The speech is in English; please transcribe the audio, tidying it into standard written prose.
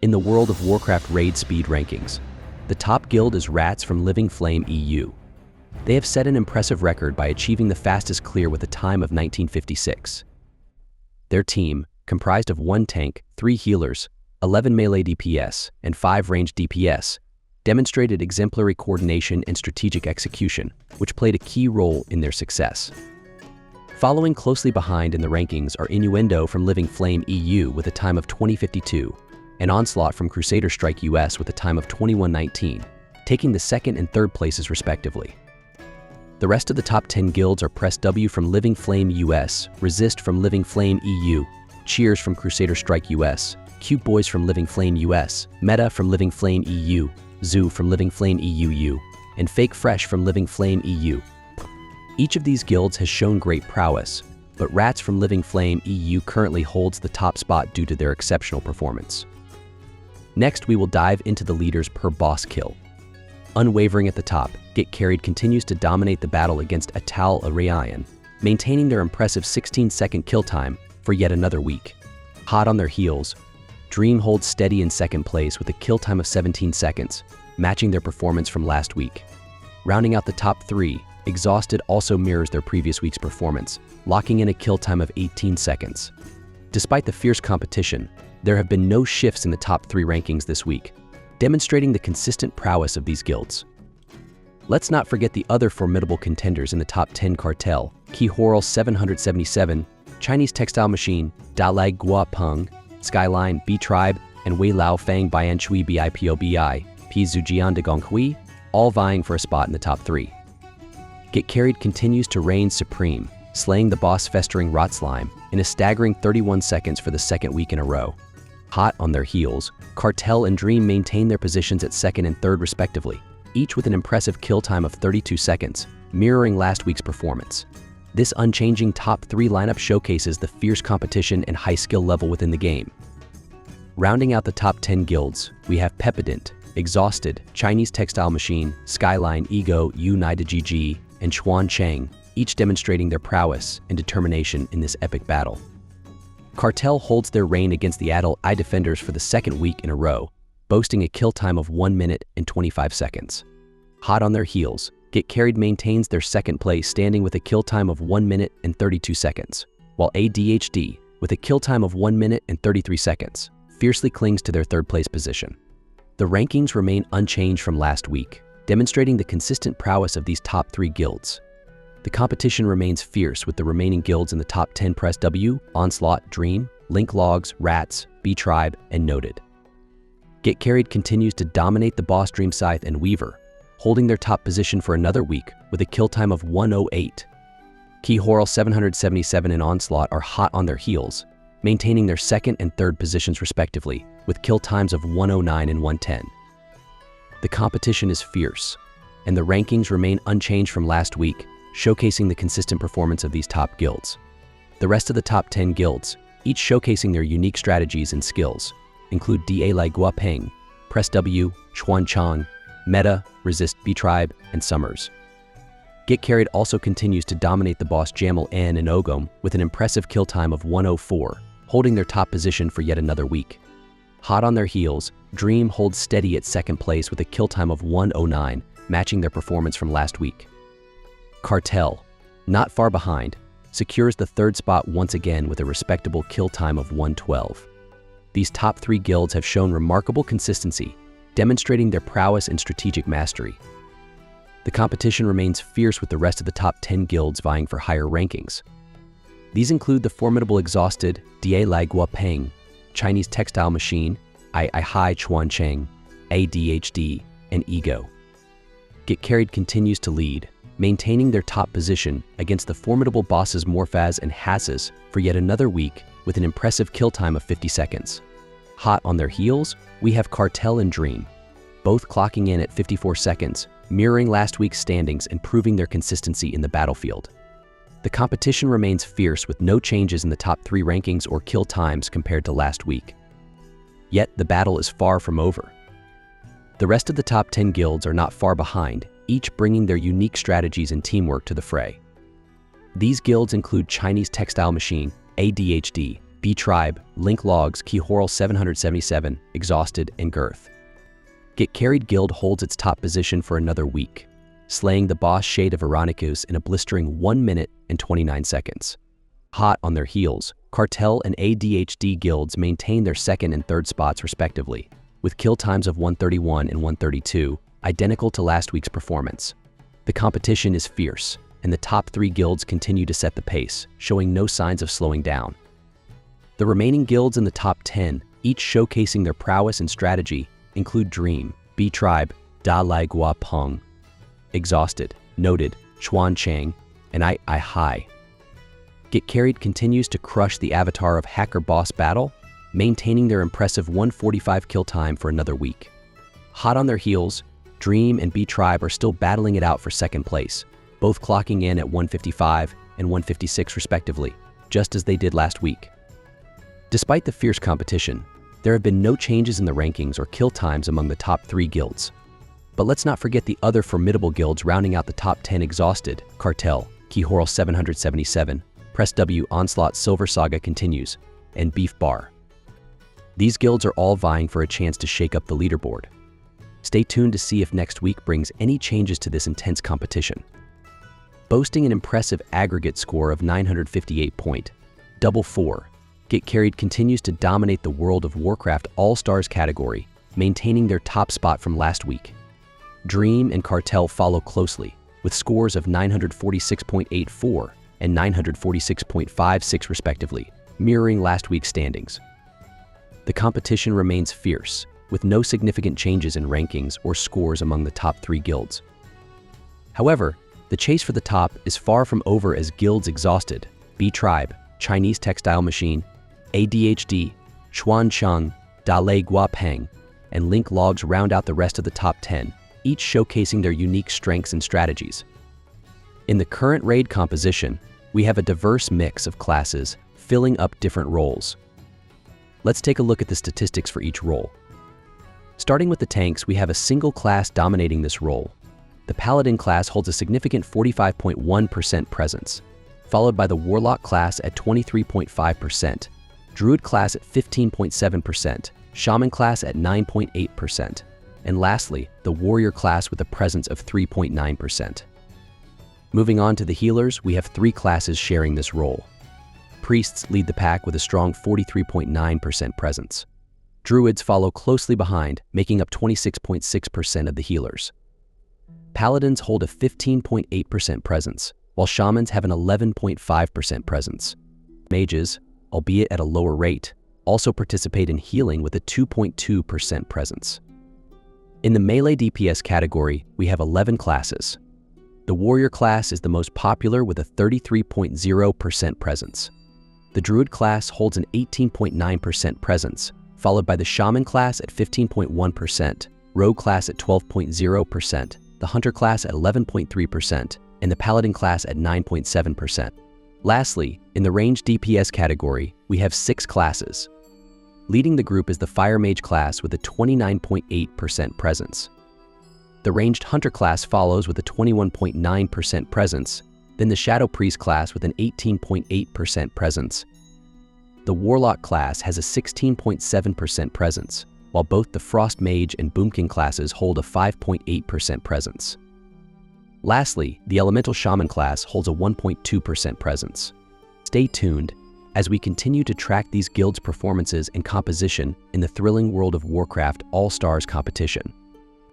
In the world of Warcraft raid speed rankings, the top guild is Rats from Living Flame EU. They have set an impressive record by achieving the fastest clear with a time of 1956. Their team, comprised of 1 tank, 3 healers, 11 melee DPS, and 5 ranged DPS, demonstrated exemplary coordination and strategic execution, which played a key role in their success. Following closely behind in the rankings are Innuendo from Living Flame EU with a time of 2052, and Onslaught from Crusader Strike US with a time of 2119, taking the second and third places respectively. The rest of the top 10 guilds are Press W from Living Flame US, Resist from Living Flame EU, Cheers from Crusader Strike US, Cute Boys from Living Flame US, Meta from Living Flame EU, Zoo from Living Flame EU, and Fake Fresh from Living Flame EU. Each of these guilds has shown great prowess, but Rats from Living Flame EU currently holds the top spot due to their exceptional performance. Next, we will dive into the leaders per boss kill. Unwavering at the top, Get Carried continues to dominate the battle against Atal Arayan, maintaining their impressive 16-second kill time for yet another week. Hot on their heels, Dream holds steady in second place with a kill time of 17 seconds, matching their performance from last week. Rounding out the top 3, Exhausted also mirrors their previous week's performance, locking in a kill time of 18 seconds. Despite the fierce competition, there have been no shifts in the top 3 rankings this week, demonstrating the consistent prowess of these guilds. Let's not forget the other formidable contenders in the top 10 cartel: Kihorl 777, Chinese Textile Machine, Dalai Gua Peng, Skyline, B-Tribe, and Wei Lao Fang Bian Chui Bipobi, P Zujian de Gonghui, all vying for a spot in the top 3. Get Carried continues to reign supreme, slaying the boss Festering Rot Slime in a staggering 31 seconds for the second week in a row. Hot on their heels, Cartel and Dream maintain their positions at second and third respectively, each with an impressive kill time of 32 seconds, mirroring last week's performance. This unchanging top 3 lineup showcases the fierce competition and high skill level within the game. Rounding out the top 10 guilds, we have Pepident, Exhausted, Chinese Textile Machine, Skyline, Ego, United GG, and Chuan Cheng, each demonstrating their prowess and determination in this epic battle. Cartel holds their reign against the Adult Eye Defenders for the second week in a row, boasting a kill time of 1 minute and 25 seconds. Hot on their heels, Get Carried maintains their second place, standing with a kill time of 1 minute and 32 seconds, while ADHD, with a kill time of 1 minute and 33 seconds, fiercely clings to their third place position. The rankings remain unchanged from last week, demonstrating the consistent prowess of these top 3 guilds. The competition remains fierce with the remaining guilds in the top 10: Press W, Onslaught, Dream, Link Logs, Rats, B-Tribe, and Noted. Get Carried continues to dominate the boss Dream Scythe and Weaver, holding their top position for another week with a kill time of 108. Kihorl 777 and Onslaught are hot on their heels, maintaining their second and third positions respectively, with kill times of 109 and 110. The competition is fierce, and the rankings remain unchanged from last week, showcasing the consistent performance of these top guilds. The rest of the top 10 guilds, each showcasing their unique strategies and skills, include Dalai Gua Peng, Press W, Chuan Chang, Meta, Resist, B-Tribe, and Summers. Get Carried also continues to dominate the boss Jamal N and Ogum with an impressive kill time of 104, holding their top position for yet another week. Hot on their heels, Dream holds steady at second place with a kill time of 109, matching their performance from last week. Cartel, not far behind, secures the third spot once again with a respectable kill time of 112. These top 3 guilds have shown remarkable consistency, demonstrating their prowess and strategic mastery. The competition remains fierce with the rest of the top 10 guilds vying for higher rankings. These include the formidable Exhausted, Dalai Gua Peng, Chinese Textile Machine, Hai Chuan Cheng, ADHD, and Ego. Get Carried continues to lead, maintaining their top position against the formidable bosses Morphaz and Hasses for yet another week with an impressive kill time of 50 seconds. Hot on their heels, we have Cartel and Dream, both clocking in at 54 seconds, mirroring last week's standings and proving their consistency in the battlefield. The competition remains fierce with no changes in the top 3 rankings or kill times compared to last week. Yet the battle is far from over. The rest of the top 10 guilds are not far behind, each bringing their unique strategies and teamwork to the fray. These guilds include Chinese Textile Machine, ADHD, B-Tribe, Link Logs, Keyhoral 777, Exhausted, and Girth. Get Carried Guild holds its top position for another week, slaying the boss Shade of Ironicus in a blistering 1 minute and 29 seconds. Hot on their heels, Cartel and ADHD guilds maintain their second and third spots respectively, with kill times of 131 and 132, identical to last week's performance. The competition is fierce, and the top 3 guilds continue to set the pace, showing no signs of slowing down. The remaining guilds in the top 10, each showcasing their prowess and strategy, include Dream, B-Tribe, Da Lai Gua Peng, Exhausted, Noted, Xuan Chang, and I Hai. Get Carried continues to crush the avatar of Hacker Boss Battle, maintaining their impressive 145 kill time for another week. Hot on their heels, Dream and B-Tribe are still battling it out for second place, both clocking in at 155 and 156 respectively, just as they did last week. Despite the fierce competition, there have been no changes in the rankings or kill times among the top 3 guilds. But let's not forget the other formidable guilds rounding out the top 10: Exhausted, Cartel, Keyhoral 777, Press W, Onslaught, Silver Saga continues, and Beef Bar. These guilds are all vying for a chance to shake up the leaderboard. Stay tuned to see if next week brings any changes to this intense competition. Boasting an impressive aggregate score of 958.4, Get Carried continues to dominate the World of Warcraft All-Stars category, maintaining their top spot from last week. Dream and Cartel follow closely, with scores of 946.84 and 946.56 respectively, mirroring last week's standings. The competition remains fierce, with no significant changes in rankings or scores among the top 3 guilds. However, the chase for the top is far from over as guilds Exhausted, B-Tribe, Chinese Textile Machine, ADHD, Xuan Cheng, Da Lai Gua Peng, and Link Logs round out the rest of the top 10, each showcasing their unique strengths and strategies. In the current raid composition, we have a diverse mix of classes filling up different roles. Let's take a look at the statistics for each role. Starting with the tanks, we have a single class dominating this role. The Paladin class holds a significant 45.1% presence, followed by the Warlock class at 23.5%, Druid class at 15.7%, Shaman class at 9.8%, and lastly, the Warrior class with a presence of 3.9%. Moving on to the healers, we have 3 classes sharing this role. Priests lead the pack with a strong 43.9% presence. Druids follow closely behind, making up 26.6% of the healers. Paladins hold a 15.8% presence, while Shamans have an 11.5% presence. Mages, albeit at a lower rate, also participate in healing with a 2.2% presence. In the melee DPS category, we have 11 classes. The Warrior class is the most popular with a 33.0% presence. The Druid class holds an 18.9% presence, followed by the Shaman class at 15.1%, Rogue class at 12.0%, the Hunter class at 11.3%, and the Paladin class at 9.7%. Lastly, in the ranged DPS category, we have 6 classes. Leading the group is the Fire Mage class with a 29.8% presence. The ranged Hunter class follows with a 21.9% presence, then the Shadow Priest class with an 18.8% presence. The Warlock class has a 16.7% presence, while both the Frost Mage and Boomkin classes hold a 5.8% presence. Lastly, the Elemental Shaman class holds a 1.2% presence. Stay tuned as we continue to track these guilds' performances and composition in the thrilling World of Warcraft All-Stars competition.